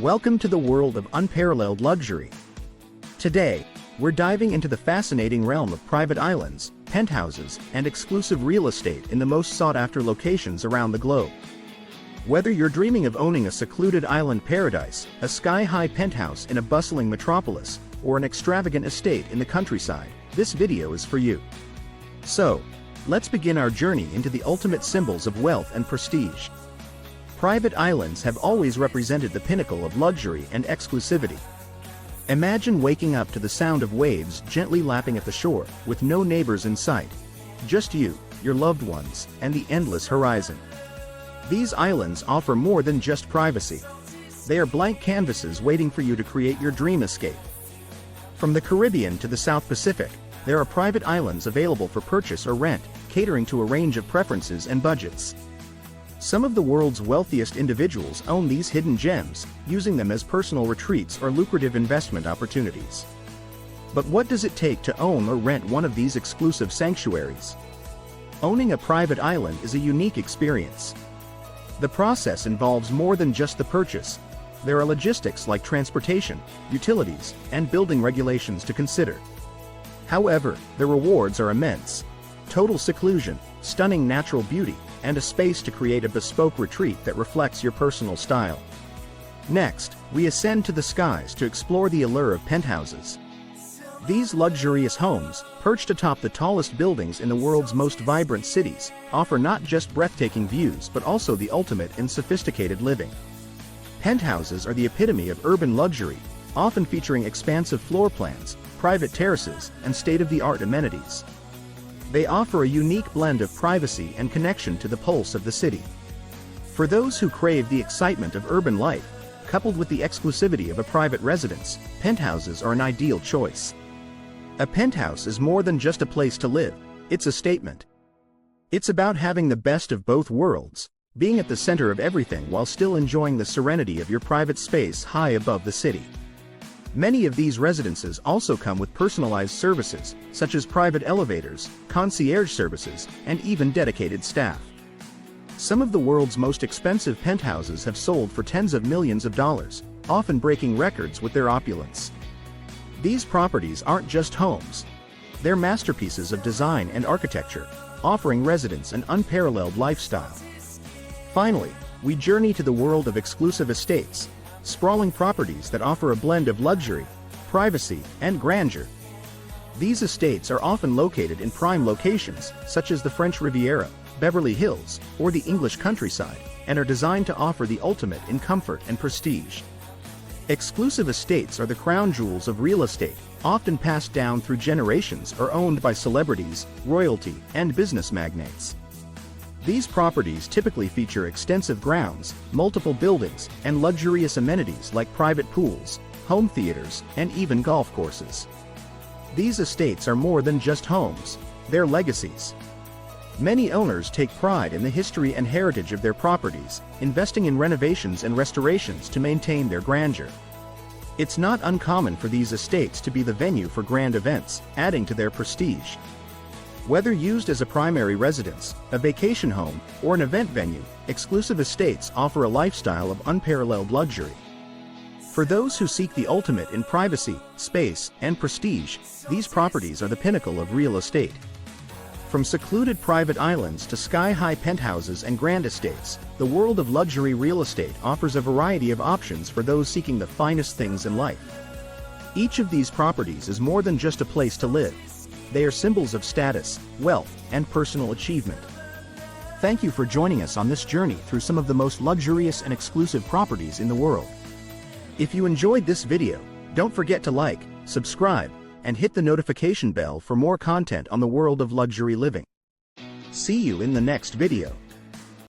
Welcome to the world of unparalleled luxury. Today, we're diving into the fascinating realm of private islands, penthouses, and exclusive real estate in the most sought-after locations around the globe. Whether you're dreaming of owning a secluded island paradise, a sky-high penthouse in a bustling metropolis, or an extravagant estate in the countryside, this video is for you. So, let's begin our journey into the ultimate symbols of wealth and prestige. Private islands have always represented the pinnacle of luxury and exclusivity. Imagine waking up to the sound of waves gently lapping at the shore, with no neighbors in sight. Just you, your loved ones, and the endless horizon. These islands offer more than just privacy. They are blank canvases waiting for you to create your dream escape. From the Caribbean to the South Pacific, there are private islands available for purchase or rent, catering to a range of preferences and budgets. Some of the world's wealthiest individuals own these hidden gems, using them as personal retreats or lucrative investment opportunities. But what does it take to own or rent one of these exclusive sanctuaries? Owning a private island is a unique experience. The process involves more than just the purchase. There are logistics like transportation, utilities, and building regulations to consider. However, the rewards are immense. Total seclusion, stunning natural beauty, and a space to create a bespoke retreat that reflects your personal style. Next, we ascend to the skies to explore the allure of penthouses. These luxurious homes, perched atop the tallest buildings in the world's most vibrant cities, offer not just breathtaking views but also the ultimate in sophisticated living. Penthouses are the epitome of urban luxury, often featuring expansive floor plans, private terraces, and state-of-the-art amenities. They offer a unique blend of privacy and connection to the pulse of the city. For those who crave the excitement of urban life, coupled with the exclusivity of a private residence, penthouses are an ideal choice. A penthouse is more than just a place to live, it's a statement. It's about having the best of both worlds, being at the center of everything while still enjoying the serenity of your private space high above the city. Many of these residences also come with personalized services, such as private elevators, concierge services, and even dedicated staff. Some of the world's most expensive penthouses have sold for tens of millions of dollars, often breaking records with their opulence. These properties aren't just homes. They're masterpieces of design and architecture, offering residents an unparalleled lifestyle. Finally, we journey to the world of exclusive estates, sprawling properties that offer a blend of luxury, privacy, and grandeur. These estates are often located in prime locations, such as the French Riviera, Beverly Hills, or the English countryside, and are designed to offer the ultimate in comfort and prestige. Exclusive estates are the crown jewels of real estate, often passed down through generations or owned by celebrities, royalty, and business magnates. These properties typically feature extensive grounds, multiple buildings, and luxurious amenities like private pools, home theaters, and even golf courses. These estates are more than just homes, they're legacies. Many owners take pride in the history and heritage of their properties, investing in renovations and restorations to maintain their grandeur. It's not uncommon for these estates to be the venue for grand events, adding to their prestige. Whether used as a primary residence, a vacation home, or an event venue, exclusive estates offer a lifestyle of unparalleled luxury. For those who seek the ultimate in privacy, space, and prestige, these properties are the pinnacle of real estate. From secluded private islands to sky-high penthouses and grand estates, the world of luxury real estate offers a variety of options for those seeking the finest things in life. Each of these properties is more than just a place to live. They are symbols of status, wealth, and personal achievement. Thank you for joining us on this journey through some of the most luxurious and exclusive properties in the world. If you enjoyed this video, don't forget to like, subscribe, and hit the notification bell for more content on the world of luxury living. See you in the next video.